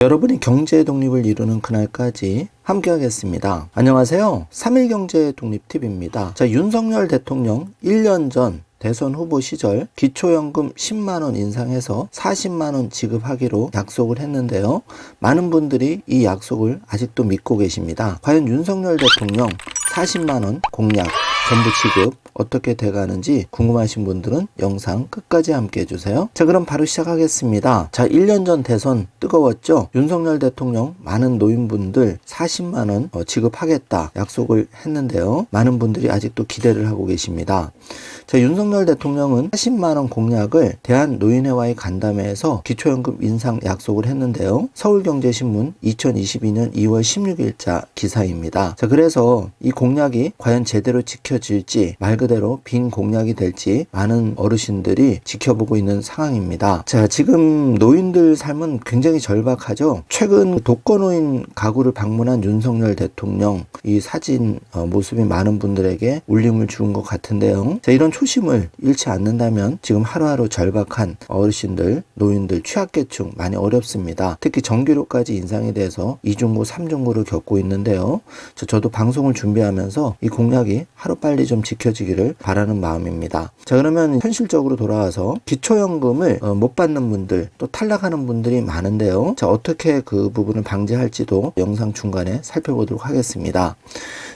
여러분이 경제 독립을 이루는 그날까지 함께 하겠습니다. 안녕하세요. 3일 경제 독립팁입니다. 자, 윤석열 대통령 1년 전 대선 후보 시절 기초연금 10만원 인상해서 40만원 지급하기로 약속을 했는데요. 많은 분들이 이 약속을 아직도 믿고 계십니다. 과연 윤석열 대통령 40만원 공약 전부 지급 어떻게 돼가는지 궁금하신 분들은 영상 끝까지 함께 해주세요. 자, 그럼 바로 시작하겠습니다. 자, 1년 전 대선 뜨거웠죠. 윤석열 대통령 많은 노인분들 40만원 지급하겠다 약속을 했는데요. 많은 분들이 아직도 기대를 하고 계십니다. 자, 윤석열 대통령은 40만원 공약을 대한노인회와의 간담회에서 기초연금 인상 약속을 했는데요. 서울경제신문 2022년 2월 16일자 기사입니다. 자, 그래서 이 공약이 과연 제대로 지켜질지 말 그대로 빈 공약이 될지 많은 어르신들이 지켜보고 있는 상황입니다. 자, 지금 노인들 삶은 굉장히 절박하죠. 최근 독거노인 가구를 방문한 윤석열 대통령 이 사진 모습이 많은 분들에게 울림을 주는 것 같은데요. 자, 이런 초심을 잃지 않는다면 지금 하루하루 절박한 어르신들, 노인들, 취약계층 많이 어렵습니다. 특히 전기료까지 인상에 대해서 2중고, 3중고를 겪고 있는데요. 저도 방송을 준비하면서 이 공약이 하루빨리 좀 지켜지기를 바라는 마음입니다. 자, 그러면 현실적으로 돌아와서 기초연금을 못 받는 분들, 또 탈락하는 분들이 많은데요. 자, 어떻게 그 부분을 방지할지도 영상 중간에 살펴보도록 하겠습니다.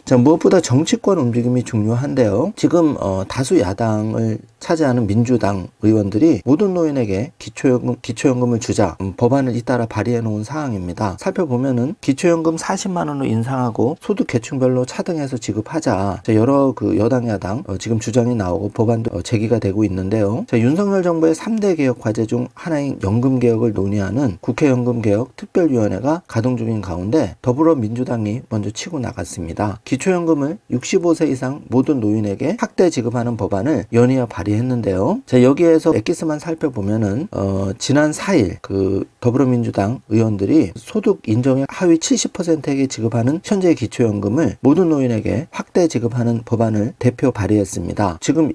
자, 무엇보다 정치권 움직임이 중요한데요. 지금 다수 야당을 차지하는 민주당 의원들이 모든 노인에게 기초연금을 주자 법안을 잇따라 발의해 놓은 상황입니다. 살펴보면은 기초연금 40만 원으로 인상하고 소득 계층별로 차등해서 지급하자. 자, 여러 그 여당 야당 지금 주장이 나오고 법안도 제기가 되고 있는데요. 자, 윤석열 정부의 3대 개혁 과제 중 하나인 연금 개혁을 논의하는 국회 연금개혁 특별위원회가 가동 중인 가운데 더불어민주당이 먼저 치고 나갔습니다. 기초연금을 65세 이상 모든 노인에게 확대 지급하는 법안을 연이어 발의했는데요. 자, 여기에서 엑기스만 살펴보면은 지난 4일 그 더불어민주당 의원들이 소득 인정의 하위 70%에게 지급하는 현재 기초연금을 모든 노인에게 확대 지급하는 법안을 대표 발의했습니다. 지금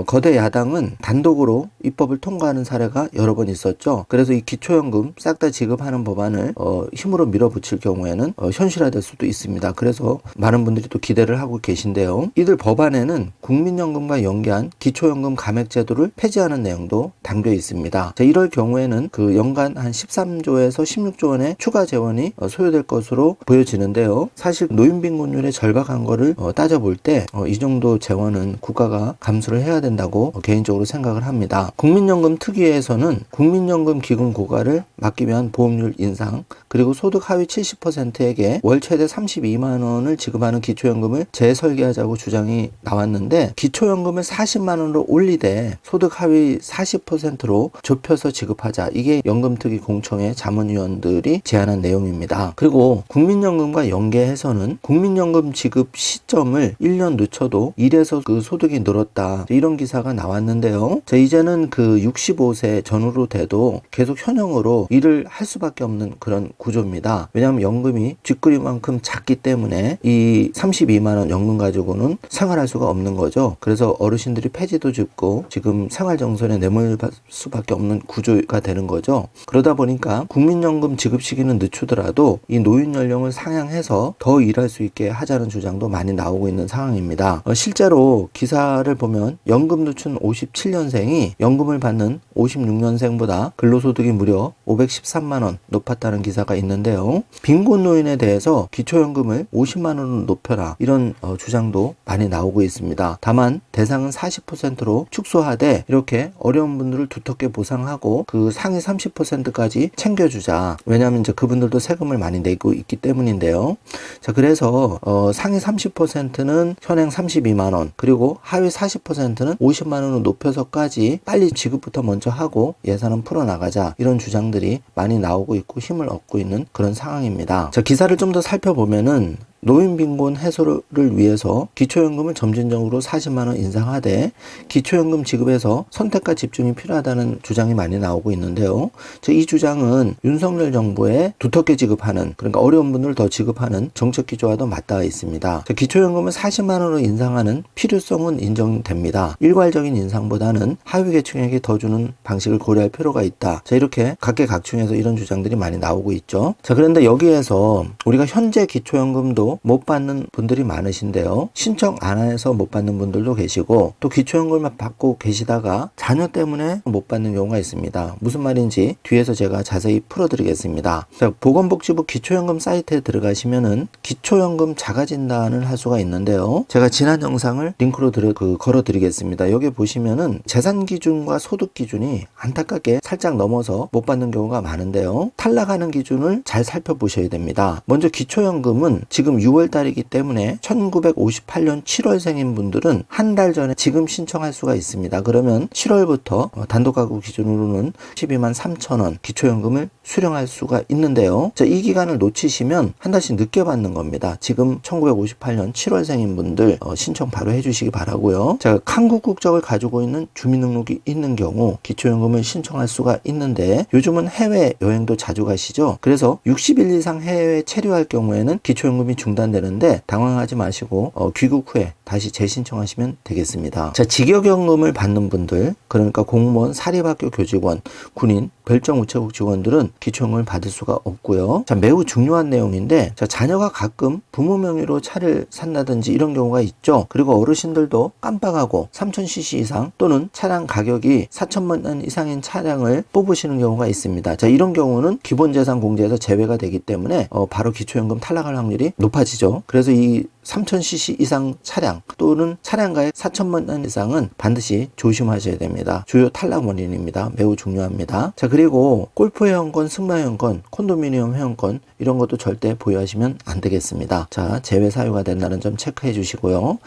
거대 야당은 단독으로 입법을 통과하는 사례가 여러 번 있었죠. 그래서 이 기초연금 싹 다 지급하는 법안을 힘으로 밀어붙일 경우에는 현실화될 수도 있습니다. 그래서 많은 분들이 또 기대를 하고 계신데요. 이들 법안에는 국민연금과 연계한 기초연금 감액제도를 폐지하는 내용도 담겨 있습니다. 자, 이럴 경우에는 그 연간 한 13조에서 16조 원의 추가 재원이 소요될 것으로 보여지는데요. 사실 노인 빈곤율의 절박한 거를 따져볼 때 이 정도 재원은 국가가 감수를 해야 된다고 개인적으로 생각을 합니다. 국민연금 특위에서는 국민연금 기금 고갈을 막기 위한 보험료 인상, 그리고 소득 하위 70%에게 월 최대 32만 원을 지급하는 기초연금을 재설계하자고 주장이 나왔는데, 기초연금을 40만 원으로 올리되 소득 하위 40%로 좁혀서 지급하자. 이게 연금특위 공청회 자문위원들이 제안한 내용입니다. 그리고 국민연금과 연계해서는 국민연금 지급 시점을 1년 늦춰도 이래서 그 소득이 늘었다. 이런 기사가 나왔는데요. 자, 이제는 그 65세 전후로 돼도 계속 현역으로 일을 할 수밖에 없는 그런 구조입니다. 왜냐하면 연금이 쥐끌이만큼 작기 때문에 이 32만 원 연금 가지고는 생활할 수가 없는 거죠. 그래서 어르신들이 폐지도 줍고 지금 생활정선에 내몰 수밖에 없는 구조가 되는 거죠. 그러다 보니까 국민연금 지급 시기는 늦추더라도 이 노인 연령을 상향해서 더 일할 수 있게 하자는 주장도 많이 나오고 있는 상황입니다. 실제로 기사를 보면 연금 늦춘 57년생이 연금을 받는 56년생보다 근로소득이 무려 513만 원 높았다는 기사가 있는데요. 빈곤 노인에 대해서 기초연금을 50만 원으로 높여라, 이런 주장도 많이 나오고 있습니다. 다만 대상은 40%로 축소하되 이렇게 어려운 분들을 두텁게 보상하고 그 상위 30%까지 챙겨주자. 왜냐하면 이제 그분들도 세금을 많이 내고 있기 때문인데요. 자, 그래서 상위 30%는 현행 32만 원, 그리고 하위 40%는 50만 원으로 높여서까지 빨리 지급부터 먼저 하고 예산은 풀어나가자, 이런 주장들이 많이 나오고 있고 힘을 얻고 있는 그런 상황입니다. 자, 기사를 좀 더 살펴보면은 노인 빈곤 해소를 위해서 기초연금을 점진적으로 40만 원 인상하되 기초연금 지급에서 선택과 집중이 필요하다는 주장이 많이 나오고 있는데요. 이 주장은 윤석열 정부에 두텁게 지급하는, 그러니까 어려운 분들 더 지급하는 정책 기조와도 맞닿아 있습니다. 기초연금을 40만 원으로 인상하는 필요성은 인정됩니다. 일괄적인 인상보다는 하위 계층에게 더 주는 방식을 고려할 필요가 있다. 이렇게 각계각층에서 이런 주장들이 많이 나오고 있죠. 그런데 여기에서 우리가 현재 기초연금도 못 받는 분들이 많으신데요. 신청 안 해서 못 받는 분들도 계시고, 또 기초연금을 받고 계시다가 자녀 때문에 못 받는 경우가 있습니다. 무슨 말인지 뒤에서 제가 자세히 풀어드리겠습니다. 보건복지부 기초연금 사이트에 들어가시면은 기초연금 자가진단을 할 수가 있는데요. 제가 지난 영상을 링크로 걸어드리겠습니다. 여기 보시면은 재산 기준과 소득 기준이 안타깝게 살짝 넘어서 못 받는 경우가 많은데요. 탈락하는 기준을 잘 살펴보셔야 됩니다. 먼저 기초연금은 지금 6월 달이기 때문에 1958년 7월생인 분들은 한 달 전에 지금 신청할 수가 있습니다. 그러면 7월부터 단독가구 기준으로는 12만 3천 원 기초연금을 수령할 수가 있는데요. 이 기간을 놓치시면 한 달씩 늦게 받는 겁니다. 지금 1958년 7월생인 분들 신청 바로 해주시기 바라고요. 한국 국적을 가지고 있는 주민등록이 있는 경우 기초연금을 신청할 수가 있는데, 요즘은 해외 여행도 자주 가시죠. 그래서 60일 이상 해외에 체류할 경우에는 기초연금이 중단되는데 당황하지 마시고 귀국 후에 다시 재신청하시면 되겠습니다. 직역연금을 받는 분들, 그러니까 공무원, 사립학교 교직원, 군인, 별정 우체국 직원들은 기초연금을 받을 수가 없고요. 매우 중요한 내용인데, 자녀가 가끔 부모 명의로 차를 산다든지 이런 경우가 있죠. 그리고 어르신들도 깜빡하고 3000cc 이상 또는 차량 가격이 4천만 원 이상인 차량을 뽑으시는 경우가 있습니다. 이런 경우는 기본재산 공제에서 제외가 되기 때문에 바로 기초연금 탈락할 확률이 높아지죠. 그래서 이 3000cc 이상 차량 또는 차량가액 4천만 원 이상은 반드시 조심하셔야 됩니다. 주요 탈락 원인입니다. 매우 중요합니다. 그리고 골프 회원권, 승마 회원권, 콘도미니엄 회원권 이런 것도 절대 보유하시면 안 되겠습니다. 제외 사유가 된다는 점 체크해 주시고요.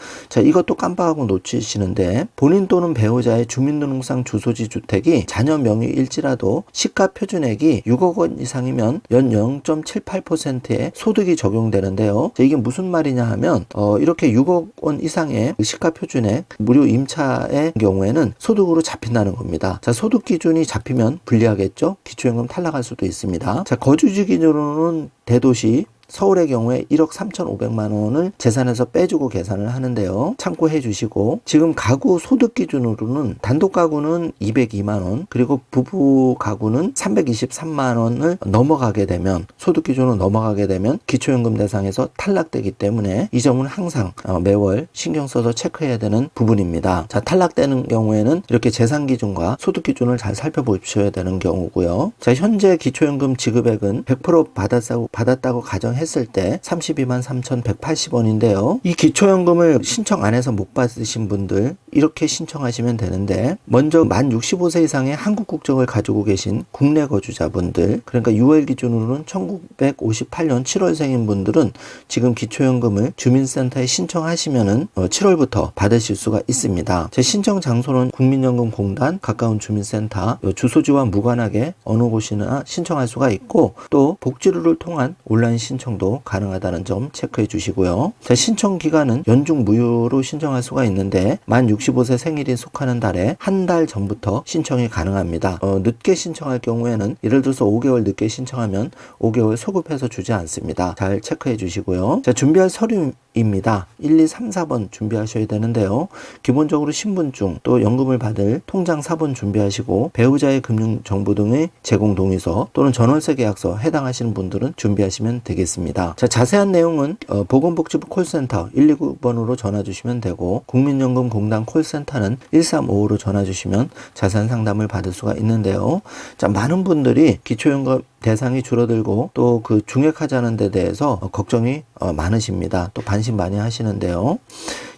이것도 깜빡하고 놓치시는데, 본인 또는 배우자의 주민등록상 주소지 주택이 자녀 명의일지라도 시가 표준액이 6억 원 이상이면 연 0.78%의 소득이 적용되는데요. 이게 무슨 말이냐 하면 이렇게 6억 원 이상의 시가 표준액 무료 임차의 경우에는 소득으로 잡힌다는 겁니다. 소득 기준이 잡히면 불리하겠죠. 기초연금 탈락할 수도 있습니다. 거주지 기준으로는 대도시 서울의 경우에 1억 3,500만 원을 재산에서 빼주고 계산을 하는데요. 참고해 주시고, 지금 가구 소득 기준으로는 단독 가구는 202만 원, 그리고 부부 가구는 323만 원을 넘어가게 되면, 소득 기준으로 넘어가게 되면 기초연금 대상에서 탈락되기 때문에 이 점은 항상 매월 신경 써서 체크해야 되는 부분입니다. 탈락되는 경우에는 이렇게 재산 기준과 소득 기준을 잘 살펴보셔야 되는 경우고요. 현재 기초연금 지급액은 100% 받았다고 가정했을 때 32만 3,180원인데요. 이 기초연금을 신청 안 해서 못 받으신 분들 이렇게 신청하시면 되는데, 먼저 만 65세 이상의 한국 국적을 가지고 계신 국내 거주자분들, 그러니까 6월 기준으로는 1958년 7월생인 분들은 지금 기초연금을 주민센터에 신청하시면은 7월부터 받으실 수가 있습니다. 제 신청 장소는 국민연금공단 가까운 주민센터, 주소지와 무관하게 어느 곳이나 신청할 수가 있고, 또 복지루를 통한 온라인 신청도 가능하다는 점 체크해 주시고요. 신청 기간은 연중 무휴로 신청할 수가 있는데, 만 65세 생일이 속하는 달에 한 달 전부터 신청이 가능합니다. 늦게 신청할 경우에는, 예를 들어서 5개월 늦게 신청하면 5개월 소급해서 주지 않습니다. 잘 체크해 주시고요. 준비할 서류입니다. 1, 2, 3, 4번 준비하셔야 되는데요. 기본적으로 신분증, 또 연금을 받을 통장 사본 준비하시고, 배우자의 금융정보 등의 제공 동의서 또는 전월세 계약서 해당하시는 분들은 준비하시면 되겠습니다. 자세한 내용은 보건복지부 콜센터 129번으로 전화 주시면 되고, 국민연금공단 콜센터는 1355로 전화 주시면 자세한 상담을 받을 수가 있는데요. 많은 분들이 기초연금 대상이 줄어들고 또 그 중액하자는 데 대해서 걱정이 많으십니다. 또 반신 많이 하시는데요.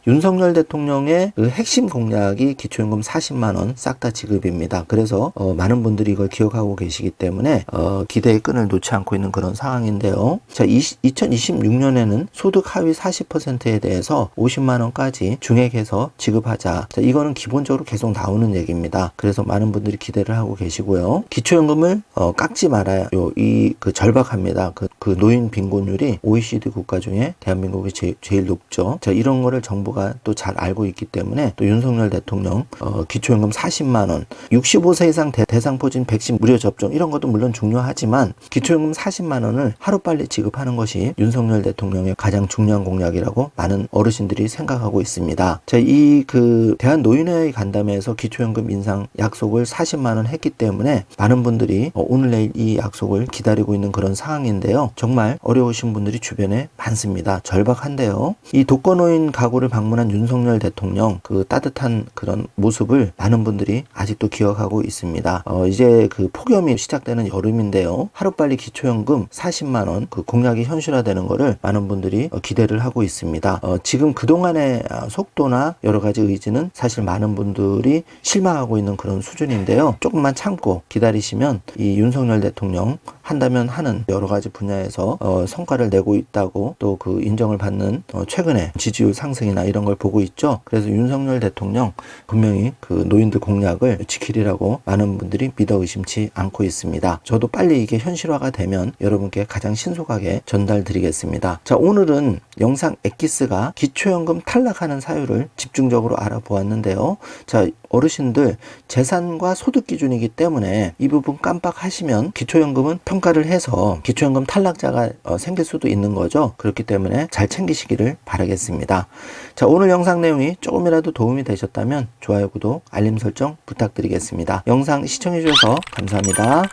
윤석열 대통령의 그 핵심 공약이 기초연금 40만 원 싹 다 지급입니다. 그래서 많은 분들이 이걸 기억하고 계시기 때문에 기대의 끈을 놓지 않고 있는 그런 상황인데요. 자, 2026년에는 소득 하위 40%에 대해서 50만 원까지 중액해서 지급하자. 자, 이거는 기본적으로 계속 나오는 얘기입니다. 그래서 많은 분들이 기대를 하고 계시고요. 기초연금을 깎지 말아요. 그 절박합니다. 그 노인 빈곤율이 OECD 국가 중에 대한민국이 제일 높죠. 자, 이런 거를 정부가 또 잘 알고 있기 때문에 또 윤석열 대통령 기초연금 40만 원, 65세 이상 대상포진 백신 무료 접종 이런 것도 물론 중요하지만 기초연금 40만 원을 하루빨리 지급하는 것이 윤석열 대통령의 가장 중요한 공약이라고 많은 어르신들이 생각하고 있습니다. 자, 그 대한노인회의 간담회에서 기초연금 인상 약속을 40만 원 했기 때문에 많은 분들이 오늘 내일 이 약속을 기다리고 있는 그런 상황인데요. 정말 어려우신 분들이 주변에 많습니다. 절박한데요. 이 독거노인 가구를 방문한 윤석열 대통령 그 따뜻한 그런 모습을 많은 분들이 아직도 기억하고 있습니다. 이제 그 폭염이 시작되는 여름인데요. 하루빨리 기초연금 40만 원 그 공약이 현실화되는 거를 많은 분들이 기대를 하고 있습니다. 지금 그동안의 속도나 여러 가지 의지는 사실 많은 분들이 실망하고 있는 그런 수준인데요. 조금만 참고 기다리시면 이 윤석열 대통령 한다면 하는 여러 가지 분야에서 성과를 내고 있다고 또 그 인정을 받는 최근에 지지율 상승이나 이런 걸 보고 있죠. 그래서 윤석열 대통령 분명히 그 노인들 공약을 지키리라고 많은 분들이 믿어 의심치 않고 있습니다. 저도 빨리 이게 현실화가 되면 여러분께 가장 신속하게 전달드리겠습니다. 자, 오늘은 영상 엑기스가 기초연금 탈락하는 사유를 집중적으로 알아보았는데요. 자, 어르신들 재산과 소득 기준이기 때문에 이 부분 깜빡하시면 기초연금은 평가를 해서 기초연금 탈락자가 생길 수도 있는 거죠. 그렇기 때문에 잘 챙기시기를 바라겠습니다. 자, 오늘 영상 내용이 조금이라도 도움이 되셨다면 좋아요, 구독, 알림 설정 부탁드리겠습니다. 영상 시청해 주셔서 감사합니다.